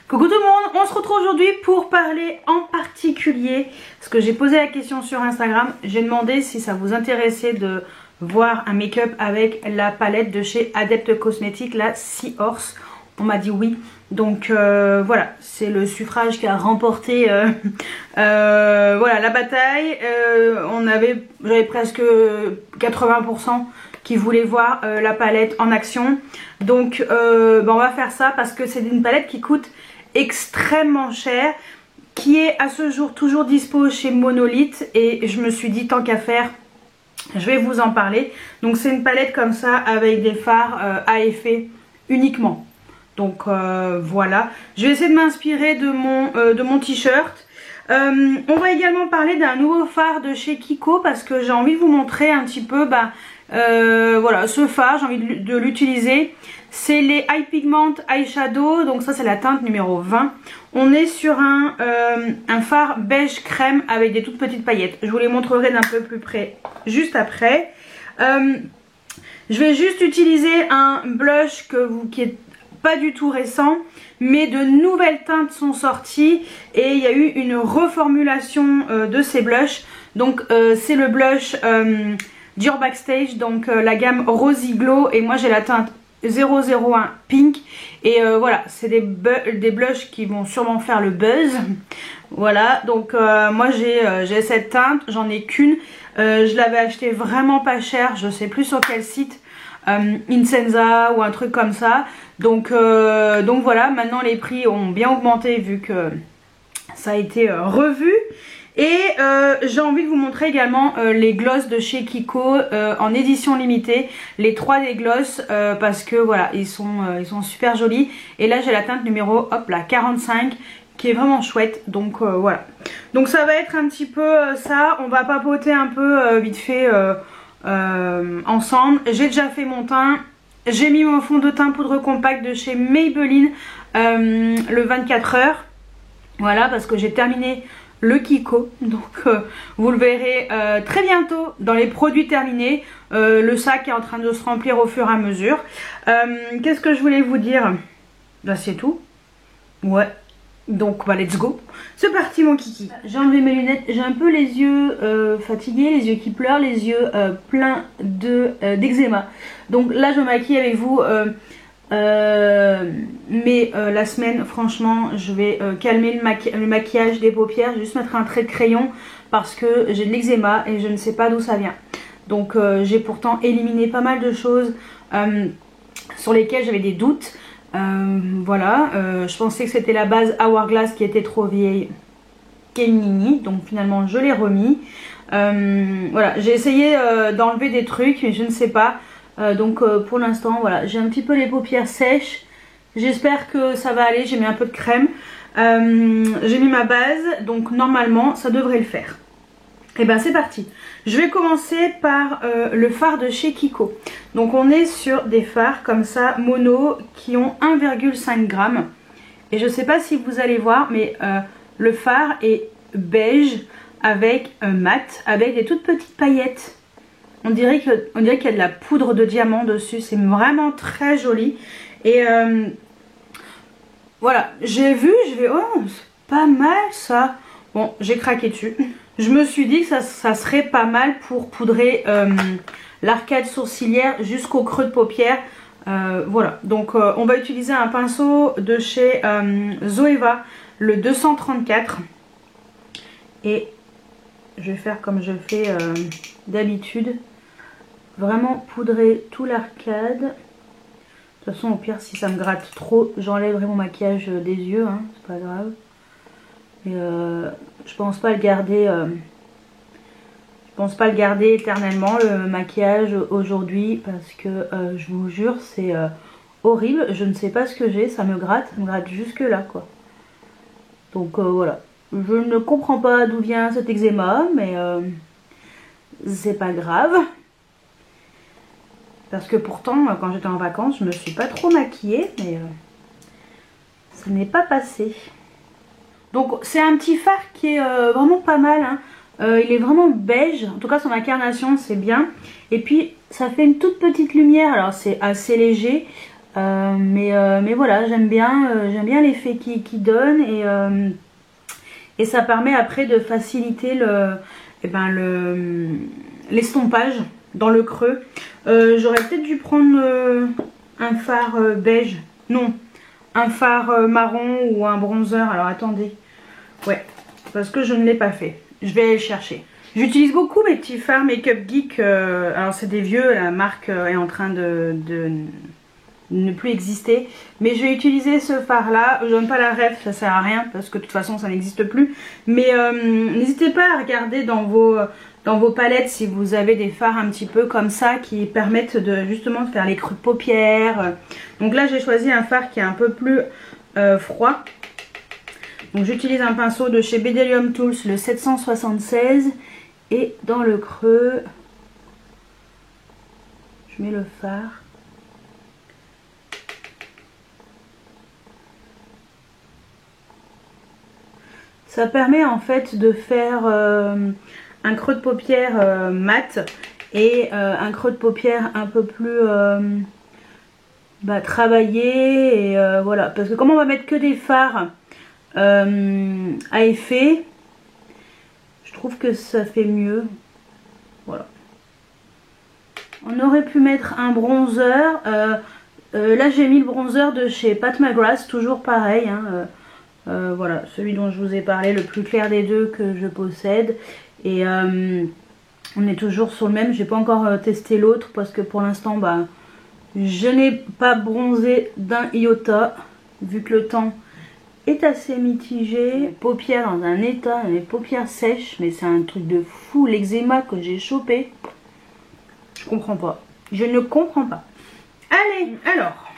Coucou tout le monde, on se retrouve aujourd'hui pour parler en particulier, parce que j'ai posé la question sur Instagram, j'ai demandé si ça vous intéressait de voir un make-up avec la palette de chez Adept Cosmetics, la Seahorse. On m'a dit oui, donc voilà, c'est le suffrage qui a remporté voilà, la bataille. J'avais presque 80% qui voulaient voir la palette en action. Donc on va faire ça parce que c'est une palette qui coûte extrêmement cher, qui est à ce jour toujours dispo chez Monolith, et je me suis dit tant qu'à faire, je vais vous en parler. Donc c'est une palette comme ça avec des fards à effet uniquement. Donc voilà, je vais essayer de m'inspirer de mon t-shirt. On va également parler d'un nouveau fard de chez Kiko parce que j'ai envie de vous montrer un petit peu voilà, ce fard, j'ai envie de l'utiliser. C'est les Eye Pigment Eyeshadow, donc ça c'est la teinte numéro 20. On est sur un fard beige crème avec des toutes petites paillettes. Je vous les montrerai d'un peu plus près juste après. Je vais juste utiliser un blush qui est pas du tout récent, mais de nouvelles teintes sont sorties et il y a eu une reformulation de ces blushs. Donc c'est le blush Dior Backstage, donc la gamme Rosy Glow, et moi j'ai la teinte 001 Pink, et voilà, c'est des blushs qui vont sûrement faire le buzz. Voilà, donc moi j'ai cette teinte, j'en ai qu'une, je l'avais acheté vraiment pas cher, je sais plus sur quel site, Incenza ou un truc comme ça. Donc voilà, maintenant les prix ont bien augmenté vu que ça a été revu. Et j'ai envie de vous montrer également les glosses de chez Kiko en édition limitée, les 3D gloss, parce que voilà, ils sont super jolis. Et là j'ai la teinte numéro, hop là, 45, qui est vraiment chouette. Donc voilà, donc ça va être un petit peu ça. On va papoter un peu vite fait ensemble. J'ai déjà fait mon teint, j'ai mis mon fond de teint poudre compacte de chez Maybelline le 24 heures, voilà, parce que j'ai terminé le Kiko, donc vous le verrez très bientôt dans les produits terminés. Le sac est en train de se remplir au fur et à mesure. Qu'est-ce que je voulais vous dire? Là c'est tout. Ouais, donc let's go. C'est parti mon kiki. J'ai enlevé mes lunettes, j'ai un peu les yeux fatigués, les yeux qui pleurent, les yeux pleins d'eczéma. Donc là je me maquille avec vous. Mais la semaine, franchement, je vais calmer le maquillage des paupières, juste mettre un trait de crayon parce que j'ai de l'eczéma et je ne sais pas d'où ça vient. Donc j'ai pourtant éliminé pas mal de choses sur lesquelles j'avais des doutes. Voilà, je pensais que c'était la base Hourglass qui était trop vieille, Kenini, donc finalement je l'ai remis. Voilà, j'ai essayé d'enlever des trucs mais je ne sais pas. Donc pour l'instant voilà, j'ai un petit peu les paupières sèches, j'espère que ça va aller. J'ai mis un peu de crème, j'ai mis ma base, donc normalement ça devrait le faire. Et ben c'est parti, je vais commencer par le fard de chez Kiko. Donc on est sur des fards comme ça mono qui ont 1,5 g, et je sais pas si vous allez voir mais le fard est beige avec mat, avec des toutes petites paillettes. On dirait qu'il y a de la poudre de diamant dessus, c'est vraiment très joli. Et voilà, j'ai vu, je vais, oh c'est pas mal ça. Bon, j'ai craqué dessus. Je me suis dit que ça serait pas mal pour poudrer l'arcade sourcilière jusqu'au creux de paupière. Voilà, donc on va utiliser un pinceau de chez Zoeva, le 234. Et je vais faire comme je fais d'habitude. Vraiment poudrer tout l'arcade. De toute façon au pire si ça me gratte trop, j'enlèverai mon maquillage des yeux, hein, c'est pas grave. Et je pense pas le garder éternellement le maquillage aujourd'hui, parce que je vous jure c'est horrible. Je ne sais pas ce que j'ai, ça me gratte jusque là quoi. Donc voilà, je ne comprends pas d'où vient cet eczéma, mais c'est pas grave. Parce que pourtant, quand j'étais en vacances, je me suis pas trop maquillée, mais ça n'est pas passé. Donc c'est un petit fard qui est vraiment pas mal, hein. Il est vraiment beige, en tout cas son incarnation c'est bien. Et puis ça fait une toute petite lumière, alors c'est assez léger. Mais voilà, j'aime bien l'effet qu'il donne et ça permet après de faciliter l'estompage dans le creux. J'aurais peut-être dû prendre un fard beige, non, un fard marron ou un bronzer. Alors attendez, ouais, parce que je ne l'ai pas fait. Je vais aller le chercher. J'utilise beaucoup mes petits fards Make-up Geek. Alors c'est des vieux, la marque est en train de ne plus exister. Mais je vais utiliser ce fard là. Je donne pas la ref, ça sert à rien parce que de toute façon ça n'existe plus. Mais n'hésitez pas à regarder dans vos palettes si vous avez des fards un petit peu comme ça qui permettent de justement de faire les creux de paupières. Donc là j'ai choisi un fard qui est un peu plus froid. Donc j'utilise un pinceau de chez Bdellium Tools, le 776. Et dans le creux, je mets le fard. Ça permet en fait de faire un creux de paupière mat et un creux de paupière un peu plus travaillé. Et voilà, parce que comme on va mettre que des fards à effet, je trouve que ça fait mieux. Voilà. On aurait pu mettre un bronzer. Là j'ai mis le bronzer de chez Pat McGrath, toujours pareil. Hein, voilà, celui dont je vous ai parlé, le plus clair des deux que je possède. Et on est toujours sur le même. J'ai pas encore testé l'autre parce que pour l'instant, je n'ai pas bronzé d'un iota vu que le temps est assez mitigé. Les paupières dans un état, les paupières sèches, mais c'est un truc de fou. L'eczéma que j'ai chopé, je comprends pas. Je ne comprends pas. Allez, alors,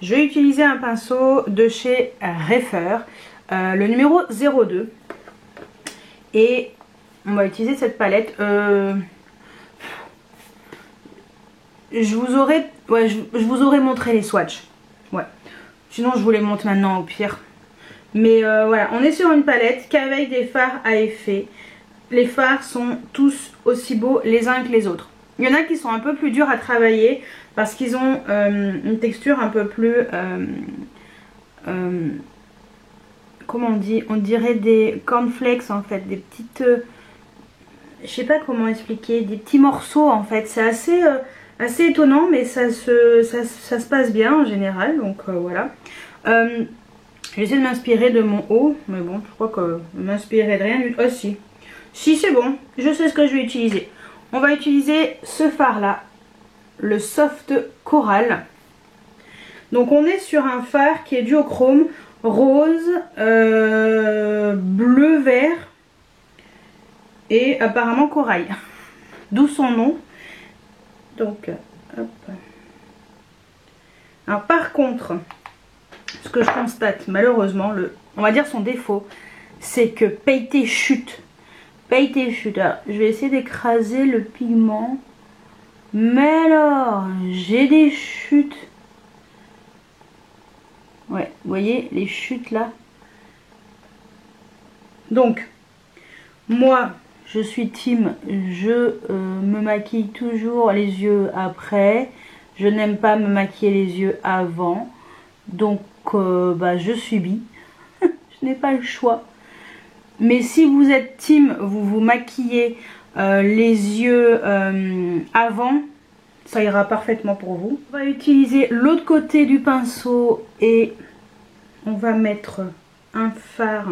je vais utiliser un pinceau de chez Refer, le numéro 02. Et on va utiliser cette palette. Je vous aurais montré les swatchs. Ouais. Sinon je vous les montre maintenant au pire. Mais voilà, on est sur une palette qu'avec des fards à effet. Les fards sont tous aussi beaux les uns que les autres. Il y en a qui sont un peu plus durs à travailler parce qu'ils ont une texture un peu plus... comment on dit? On dirait des cornflakes en fait, des petites... je sais pas comment expliquer, des petits morceaux en fait. C'est assez étonnant, mais ça se passe bien en général, donc voilà. J'essaie de m'inspirer de mon haut, mais bon, je crois que m'inspirer de rien du tout. Ah si, si c'est bon, je sais ce que je vais utiliser. On va utiliser ce fard là, le Soft Coral. Donc on est sur un fard qui est duochrome, rose, bleu, vert et apparemment corail. D'où son nom. Donc, hop. Alors par contre, ce que je constate malheureusement, on va dire son défaut, c'est que pailleté chute. Pailleté chute. Alors, je vais essayer d'écraser le pigment. Mais alors, j'ai des chutes. Ouais, vous voyez les chutes là. Donc, moi... je suis team, je me maquille toujours les yeux après. Je n'aime pas me maquiller les yeux avant. Donc je subis. Je n'ai pas le choix. Mais si vous êtes team, vous vous maquillez les yeux avant, ça ira parfaitement pour vous. On va utiliser l'autre côté du pinceau et on va mettre un fard.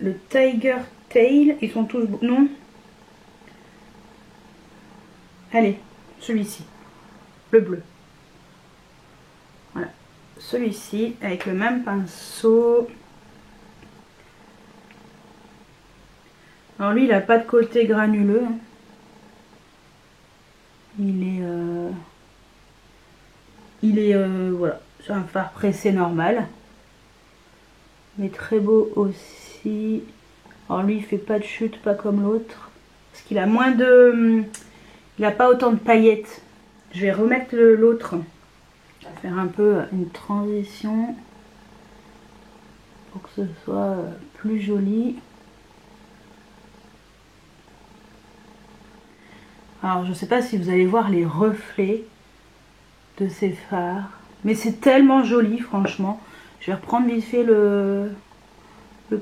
Le Tiger Tail, ils sont tous... non. Allez, celui-ci, le bleu. Voilà, celui-ci avec le même pinceau. Alors lui, il n'a pas de côté granuleux. Hein. Voilà, c'est un fard pressé normal. Mais très beau aussi. Alors lui il fait pas de chute, pas comme l'autre. Parce qu'il a moins de... il n'a pas autant de paillettes. Je vais remettre l'autre. Je vais faire un peu une transition. pour que ce soit plus joli. Alors je sais pas si vous allez voir les reflets de ces fards, mais c'est tellement joli franchement. Je vais reprendre vite fait le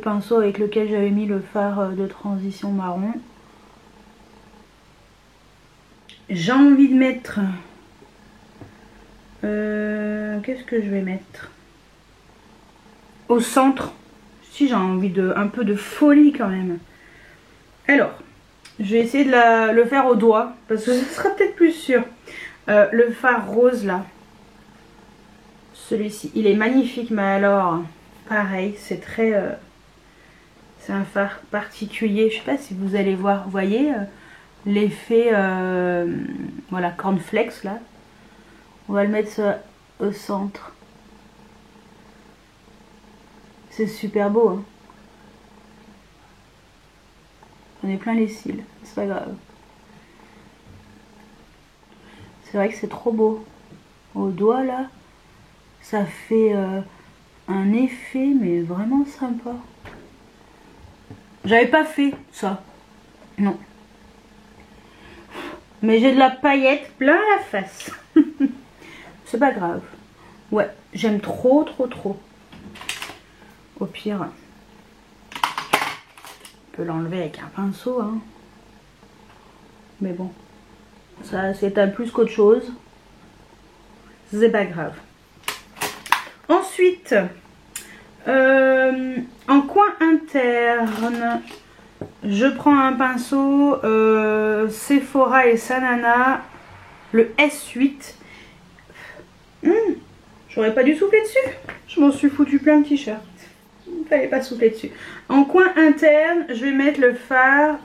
pinceau avec lequel j'avais mis le fard de transition marron. J'ai envie de mettre... qu'est-ce que je vais mettre? Au centre, si j'ai envie de un peu de folie quand même. Alors, je vais essayer de le faire au doigt, parce que ce sera peut-être plus sûr. Le fard rose là, celui-ci, il est magnifique, mais alors, pareil, c'est très... c'est un fard particulier, je sais pas si vous allez voir, vous voyez l'effet, voilà, cornflakes là. On va le mettre au centre. C'est super beau, hein. On est plein les cils, c'est pas grave. C'est vrai que c'est trop beau. Au doigt là, ça fait un effet mais vraiment sympa. J'avais pas fait ça, non. Mais j'ai de la paillette plein la face. C'est pas grave. Ouais, j'aime trop, trop, trop. Au pire, on peut l'enlever avec un pinceau, hein. Mais bon, ça c'est un plus qu'autre chose. C'est pas grave. Ensuite, en coin interne, je prends un pinceau Sephora et Sanana, le S8. J'aurais pas dû souffler dessus. Je m'en suis foutu plein de t-shirts. Il fallait pas souffler dessus. En coin interne, je vais mettre le fard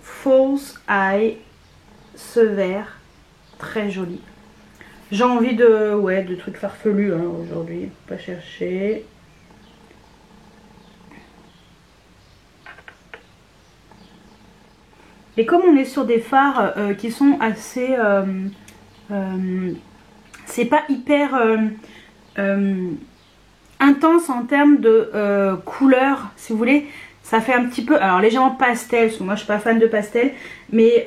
False Eye, ce vert, très joli. J'ai envie de, ouais, de trucs farfelus hein, aujourd'hui. Pas chercher. Et comme on est sur des fards qui sont assez... c'est pas hyper intense en termes de couleur, si vous voulez. Ça fait un petit peu, alors légèrement pastel, parce que moi je suis pas fan de pastel. Mais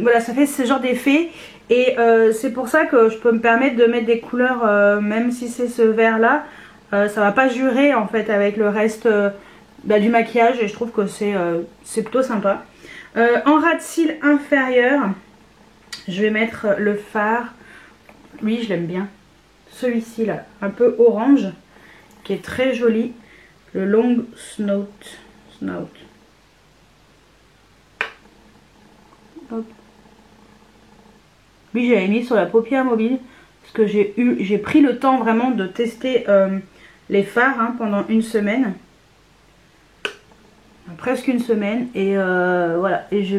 voilà, ça fait ce genre d'effet. Et c'est pour ça que je peux me permettre de mettre des couleurs, même si c'est ce vert là. Ça va pas jurer en fait avec le reste du maquillage. Et je trouve que c'est plutôt sympa. En ras de cils inférieur, je vais mettre le fard. Lui, je l'aime bien. Celui-ci là, un peu orange, qui est très joli. Le Long Snout. Hop. Lui, j'avais mis sur la paupière mobile. Parce que j'ai pris le temps vraiment de tester les fards hein, pendant une semaine. Presque une semaine. Et voilà. Et je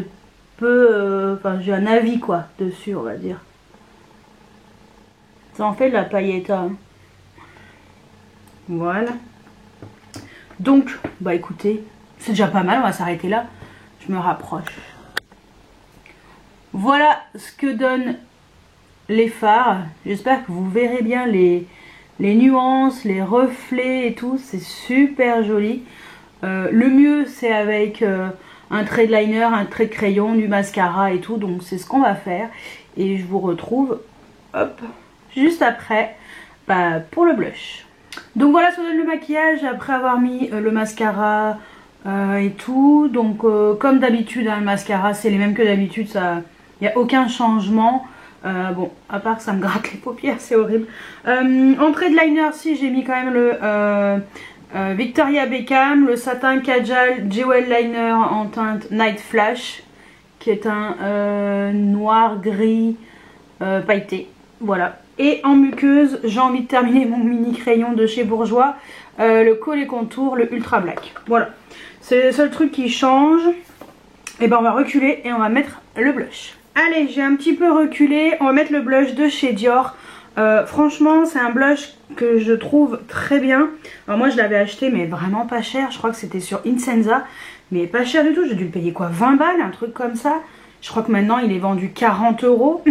peux... Enfin, j'ai un avis quoi dessus, on va dire. Ça en fait de la paillette. Hein. Voilà. Donc, bah écoutez, c'est déjà pas mal, on va s'arrêter là. Je me rapproche. Voilà ce que donnent les fards. J'espère que vous verrez bien les nuances, les reflets et tout. C'est super joli. Le mieux, c'est avec un trait de liner, un trait de crayon, du mascara et tout. Donc, c'est ce qu'on va faire. Et je vous retrouve, hop, juste après pour le blush. Donc voilà ce que donne le maquillage après avoir mis le mascara et tout. Donc comme d'habitude hein, le mascara c'est les mêmes que d'habitude, il n'y a aucun changement. Bon, à part que ça me gratte les paupières, c'est horrible. En trait de liner, si j'ai mis quand même le Victoria Beckham, le satin Kajal Jewel Liner en teinte Night Flash, qui est un noir gris pailleté. Voilà. Et en muqueuse, j'ai envie de terminer mon mini crayon de chez Bourjois, le Collet Contour, le Ultra Black. Voilà, c'est le seul truc qui change. Et ben on va reculer et on va mettre le blush. Allez, j'ai un petit peu reculé, on va mettre le blush de chez Dior. Franchement, c'est un blush que je trouve très bien. Alors moi je l'avais acheté mais vraiment pas cher, je crois que c'était sur Insenza. Mais pas cher du tout, j'ai dû le payer quoi, 20 balles, un truc comme ça. Je crois que maintenant il est vendu 40 €.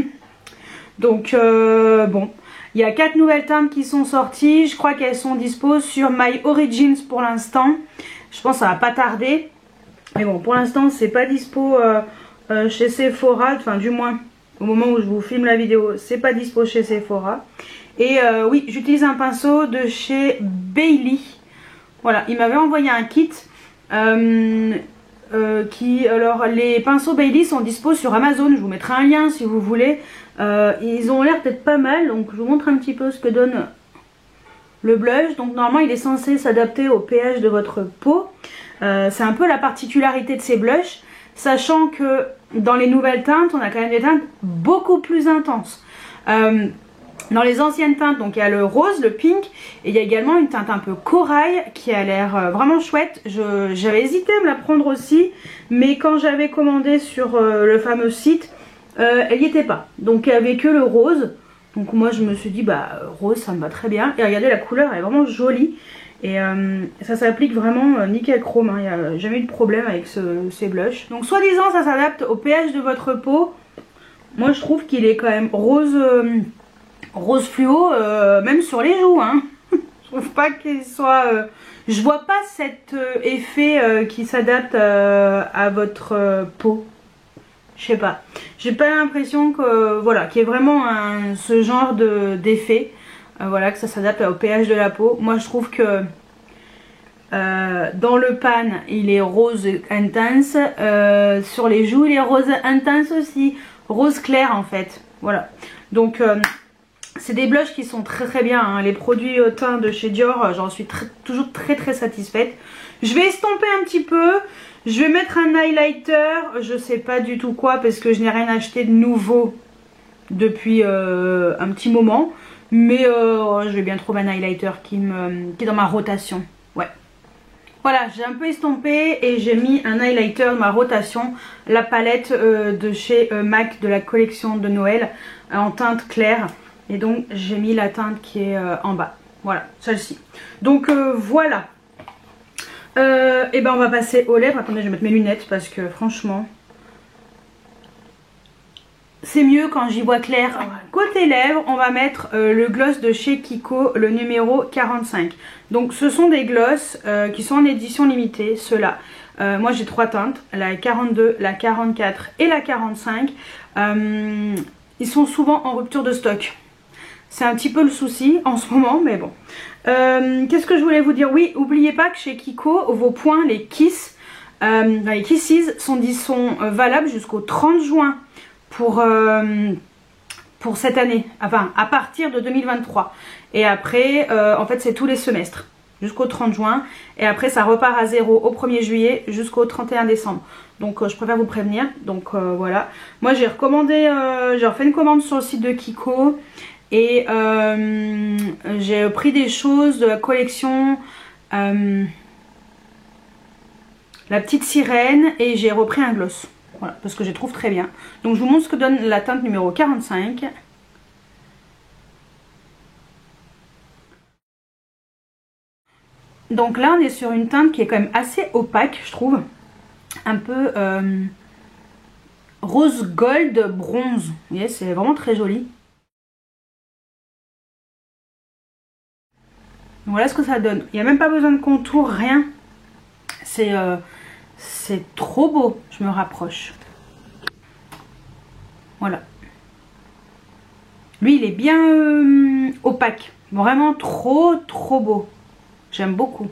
Donc bon, Il y a 4 nouvelles teintes qui sont sorties. Je crois qu'elles sont dispo sur My Origins pour l'instant. Je pense que ça va pas tarder. Mais bon, pour l'instant, c'est pas dispo chez Sephora. Enfin, du moins, au moment où je vous filme la vidéo, c'est pas dispo chez Sephora. Et oui, j'utilise un pinceau de chez Bailey. Voilà, il m'avait envoyé un kit. Alors, les pinceaux Bailey sont dispo sur Amazon. Je vous mettrai un lien si vous voulez. Ils ont l'air peut-être pas mal. Donc, je vous montre un petit peu ce que donne le blush. Donc, normalement, il est censé s'adapter au pH de votre peau. C'est un peu la particularité de ces blushs, sachant que dans les nouvelles teintes, on a quand même des teintes beaucoup plus intenses. Dans les anciennes teintes, donc il y a le rose, le pink, et il y a également une teinte un peu corail qui a l'air vraiment chouette. J'avais hésité à me la prendre aussi, mais quand j'avais commandé sur le fameux site, elle n'y était pas. Donc il n'y avait que le rose. Donc moi je me suis dit, bah rose ça me va très bien. Et regardez, la couleur elle est vraiment jolie. Et ça s'applique vraiment nickel chrome, hein. Il n'y a jamais eu de problème avec ces blushs. Donc soi-disant ça s'adapte au pH de votre peau. Moi je trouve qu'il est quand même rose, rose fluo, même sur les joues, hein. Je trouve pas qu'il soit... je vois pas cet effet qui s'adapte à votre peau. Je sais pas. J'ai pas l'impression que voilà, qu'il y ait vraiment ce genre d'effet. Voilà, que ça s'adapte au pH de la peau. Moi je trouve que dans le pan il est rose intense, sur les joues il est rose intense aussi, rose clair en fait. Voilà, donc c'est des blushs qui sont très bien, hein. Les produits teints de chez Dior, j'en suis toujours très satisfaite. Je vais estomper un petit peu, je vais mettre un highlighter, je sais pas du tout quoi parce que je n'ai rien acheté de nouveau depuis un petit moment. Mais je vais bien trouver un highlighter qui est dans ma rotation. Ouais. Voilà, j'ai un peu estompé et j'ai mis un highlighter dans ma rotation. La palette de chez MAC de la collection de Noël en teinte claire. Et donc j'ai mis la teinte qui est en bas. Voilà, celle-ci. Donc voilà. Et ben on va passer aux lèvres. Attendez, je vais mettre mes lunettes parce que franchement... c'est mieux quand j'y vois clair. Côté lèvres, on va mettre le gloss de chez Kiko, le numéro 45. Donc ce sont des gloss qui sont en édition limitée, ceux-là. Moi j'ai 3 teintes, la 42, la 44 et la 45. Ils sont souvent en rupture de stock. C'est un petit peu le souci en ce moment, mais bon. Qu'est-ce que je voulais vous dire? Oui, n'oubliez pas que chez Kiko, vos points, les Kiss, les Kisses sont valables jusqu'au 30 juin. Pour cette année, enfin à partir de 2023. Et après en fait c'est tous les semestres jusqu'au 30 juin et après ça repart à zéro au 1er juillet jusqu'au 31 décembre. Donc je préfère vous prévenir. Donc voilà, moi j'ai recommandé, j'ai refait une commande sur le site de Kiko et j'ai pris des choses de la collection la petite sirène et j'ai repris un gloss. Voilà, parce que je les trouve très bien. Donc je vous montre ce que donne la teinte numéro 45. Donc là on est sur une teinte qui est quand même assez opaque, je trouve. Un peu rose gold bronze. Vous voyez, c'est vraiment très joli. Voilà ce que ça donne. Il n'y a même pas besoin de contour, rien. C'est trop beau. Je me rapproche. Voilà. Lui, il est bien opaque. Vraiment trop beau. J'aime beaucoup.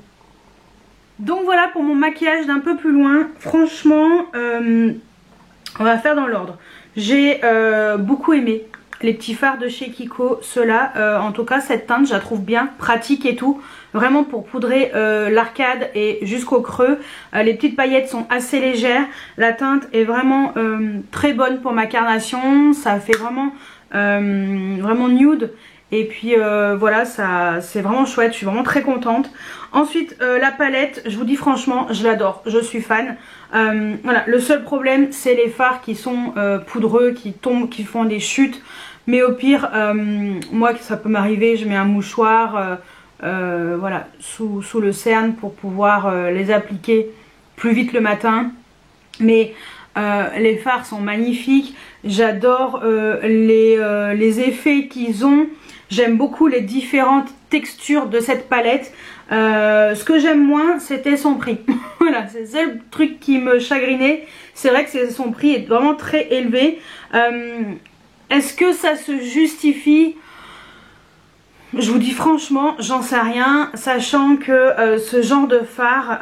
Donc voilà pour mon maquillage d'un peu plus loin. Franchement, on va faire dans l'ordre. J'ai beaucoup aimé les petits fards de chez Kiko. Ceux-là, en tout cas, cette teinte, je la trouve bien pratique et tout. Vraiment pour poudrer l'arcade et jusqu'au creux. Les petites paillettes sont assez légères. La teinte est vraiment très bonne pour ma carnation. Ça fait vraiment, vraiment nude. Et puis voilà, c'est vraiment chouette. Je suis vraiment très contente. Ensuite, la palette, je vous dis franchement, je l'adore. Je suis fan. Voilà, le seul problème, c'est les fards qui sont poudreux, qui tombent, qui font des chutes. Mais au pire, moi, ça peut m'arriver, je mets un mouchoir... voilà, sous le cerne pour pouvoir les appliquer plus vite le matin. Mais les fards sont magnifiques. J'adore les effets qu'ils ont. J'aime beaucoup les différentes textures de cette palette. Ce que j'aime moins, c'était son prix. Voilà, c'est le seul truc qui me chagrinait. C'est vrai que son prix est vraiment très élevé. Est-ce que ça se justifie? Je vous dis franchement, j'en sais rien, sachant que ce genre de fard,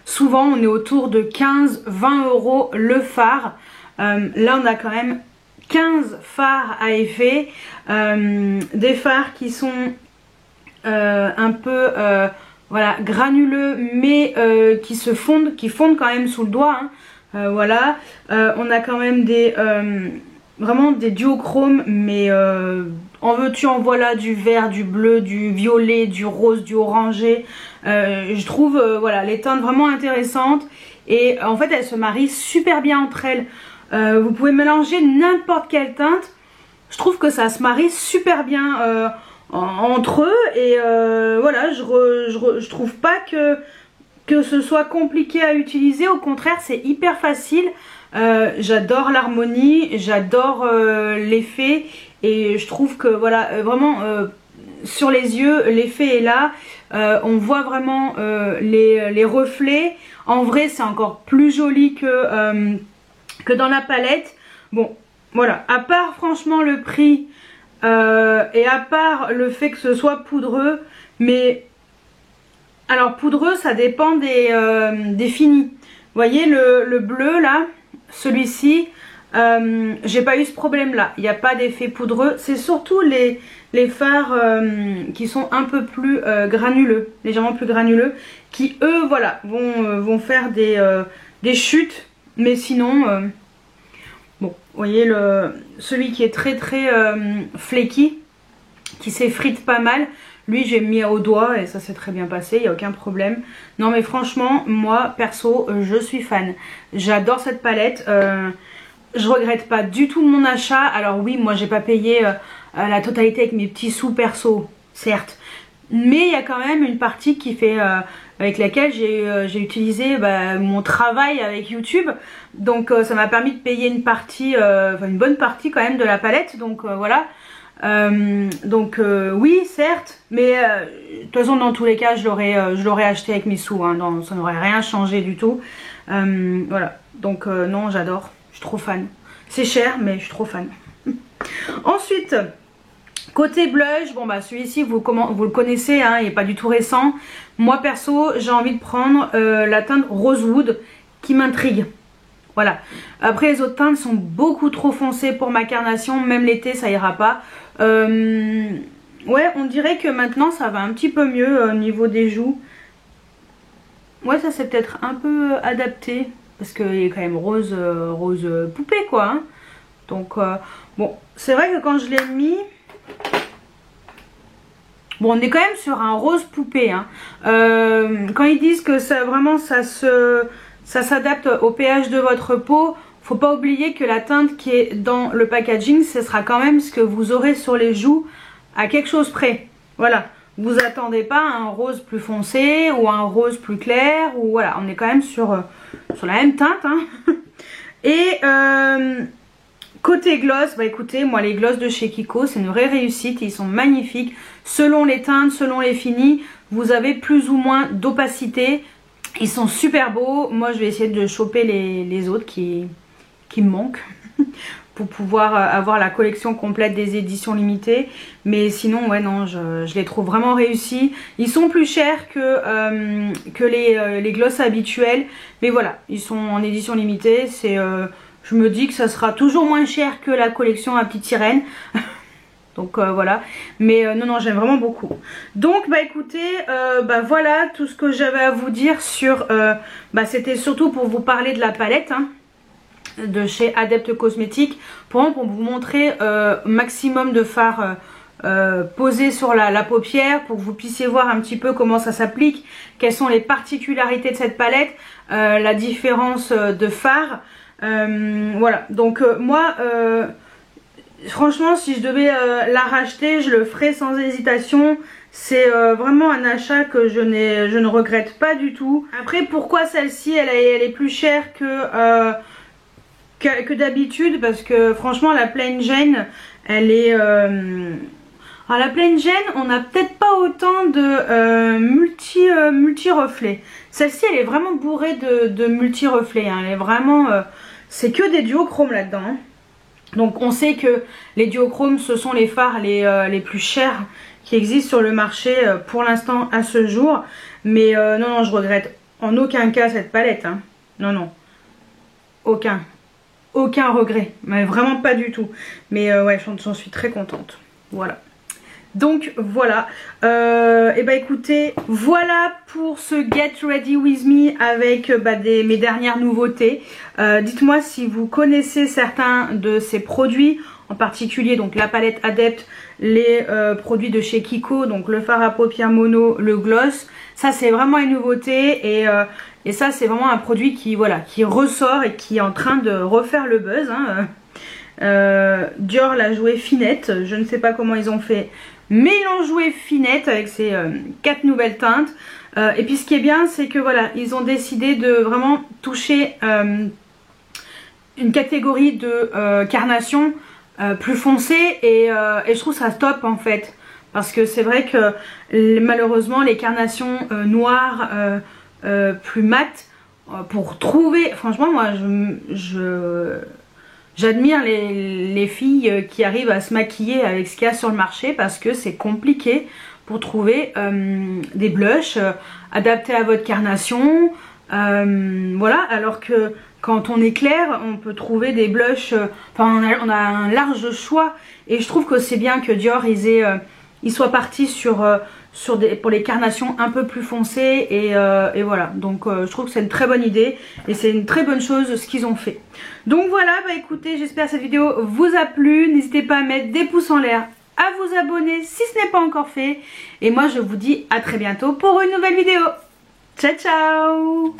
souvent on est autour de 15-20 € le fard. Là on a quand même 15 fards à effet, des fards qui sont un peu voilà, granuleux, mais qui fondent quand même sous le doigt, hein. Voilà, on a quand même des vraiment des duochromes, mais en veux-tu en voilà, du vert, du bleu, du violet, du rose, du orangé. Je trouve voilà, les teintes vraiment intéressantes, et en fait elles se marient super bien entre elles. Vous pouvez mélanger n'importe quelle teinte, je trouve que ça se marie super bien entre eux, et voilà, je trouve pas que ce soit compliqué à utiliser, au contraire c'est hyper facile. J'adore l'harmonie, j'adore l'effet, et je trouve que voilà, vraiment sur les yeux l'effet est là. On voit vraiment les reflets. En vrai c'est encore plus joli que dans la palette. Bon voilà, à part franchement le prix et à part le fait que ce soit poudreux, mais alors poudreux ça dépend des finis. Vous voyez le bleu là, celui-ci, j'ai pas eu ce problème là, il n'y a pas d'effet poudreux. C'est surtout les fards qui sont un peu plus granuleux, légèrement plus granuleux, qui eux voilà vont faire des chutes. Mais sinon bon, vous voyez celui qui est très flaky, qui s'effrite pas mal, lui j'ai mis au doigt et ça s'est très bien passé, il n'y a aucun problème. Non mais franchement moi perso je suis fan, j'adore cette palette, je regrette pas du tout mon achat. Alors oui, moi j'ai pas payé la totalité avec mes petits sous perso, certes, mais il y a quand même une partie qui fait avec laquelle j'ai utilisé mon travail avec YouTube, donc ça m'a permis de payer une partie, enfin une bonne partie quand même de la palette, donc voilà. Oui certes, mais de toute façon dans tous les cas je l'aurais acheté avec mes sous, hein, ça n'aurait rien changé du tout. Voilà, donc non, j'adore, je suis trop fan. C'est cher mais je suis trop fan. Ensuite côté blush, bon bah celui-ci vous le connaissez, hein, il n'est pas du tout récent. Moi perso j'ai envie de prendre la teinte Rosewood qui m'intrigue. Voilà, après les autres teintes sont beaucoup trop foncées pour ma carnation, même l'été ça ira pas. Ouais, on dirait que maintenant ça va un petit peu mieux au niveau des joues. Ouais, ça c'est peut-être un peu adapté, parce qu'il est quand même rose poupée quoi, hein. Donc bon, c'est vrai que quand je l'ai mis, bon on est quand même sur un rose poupée, hein. Quand ils disent que ça vraiment ça s'adapte au pH de votre peau, faut pas oublier que la teinte qui est dans le packaging, ce sera quand même ce que vous aurez sur les joues à quelque chose près. Voilà, vous attendez pas à un rose plus foncé ou un rose plus clair, ou voilà, on est quand même sur la même teinte, hein. Et côté gloss, bah écoutez, moi les gloss de chez Kiko c'est une vraie réussite, ils sont magnifiques. Selon les teintes, selon les finis, vous avez plus ou moins d'opacité. Ils sont super beaux. Moi je vais essayer de choper les autres qui me manquent pour pouvoir avoir la collection complète des éditions limitées. Mais sinon ouais non, je les trouve vraiment réussis. Ils sont plus chers que les gloss habituels, mais voilà, ils sont en édition limitée. C'est je me dis que ça sera toujours moins cher que la collection à petite sirène. Donc voilà, mais non j'aime vraiment beaucoup. Donc bah écoutez, voilà tout ce que j'avais à vous dire sur c'était surtout pour vous parler de la palette, hein, de chez Adept Cosmetics, pour vous montrer maximum de fards posés sur la paupière, pour que vous puissiez voir un petit peu comment ça s'applique, quelles sont les particularités de cette palette, la différence de fards. Voilà, donc moi franchement si je devais la racheter, je le ferais sans hésitation. C'est vraiment un achat que je ne regrette pas du tout. Après pourquoi celle-ci elle est plus chère que d'habitude, parce que franchement la Plain Jane elle est Alors la Plain Jane, on n'a peut-être pas autant de multi-reflets. Celle-ci, elle est vraiment bourrée de multi-reflets. Hein. Elle est vraiment... c'est que des duochromes là-dedans. Hein. Donc on sait que les duochromes, ce sont les fards les plus chers qui existent sur le marché pour l'instant à ce jour. Mais non, non, je regrette en aucun cas cette palette. Hein. Non, non. Aucun regret. Mais vraiment pas du tout. Mais ouais, j'en suis très contente. Voilà. Donc voilà, et bah écoutez, voilà pour ce Get Ready With Me avec mes dernières nouveautés. Dites-moi si vous connaissez certains de ces produits, en particulier donc la palette Adept, les produits de chez Kiko, donc le fard à paupières mono, le gloss. Ça c'est vraiment une nouveauté et ça c'est vraiment un produit qui, voilà, qui ressort et qui est en train de refaire le buzz. Hein. Dior l'a joué finette, je ne sais pas comment ils ont fait, mais ils l'ont joué finette avec ces 4 nouvelles teintes. Et puis ce qui est bien, c'est que voilà, ils ont décidé de vraiment toucher une catégorie de carnation plus foncée et je trouve ça top en fait, parce que c'est vrai que malheureusement les carnations noires plus mates, pour trouver, franchement moi j'admire les filles qui arrivent à se maquiller avec ce qu'il y a sur le marché, parce que c'est compliqué pour trouver des blushs adaptés à votre carnation. Voilà, alors que quand on est clair, on peut trouver des blushs, enfin on a un large choix. Et je trouve que c'est bien que Dior ils soient partis pour les carnations un peu plus foncées et voilà, donc je trouve que c'est une très bonne idée et c'est une très bonne chose ce qu'ils ont fait. Donc voilà, bah écoutez, j'espère que cette vidéo vous a plu. N'hésitez pas à mettre des pouces en l'air, à vous abonner si ce n'est pas encore fait, et moi je vous dis à très bientôt pour une nouvelle vidéo. Ciao ciao.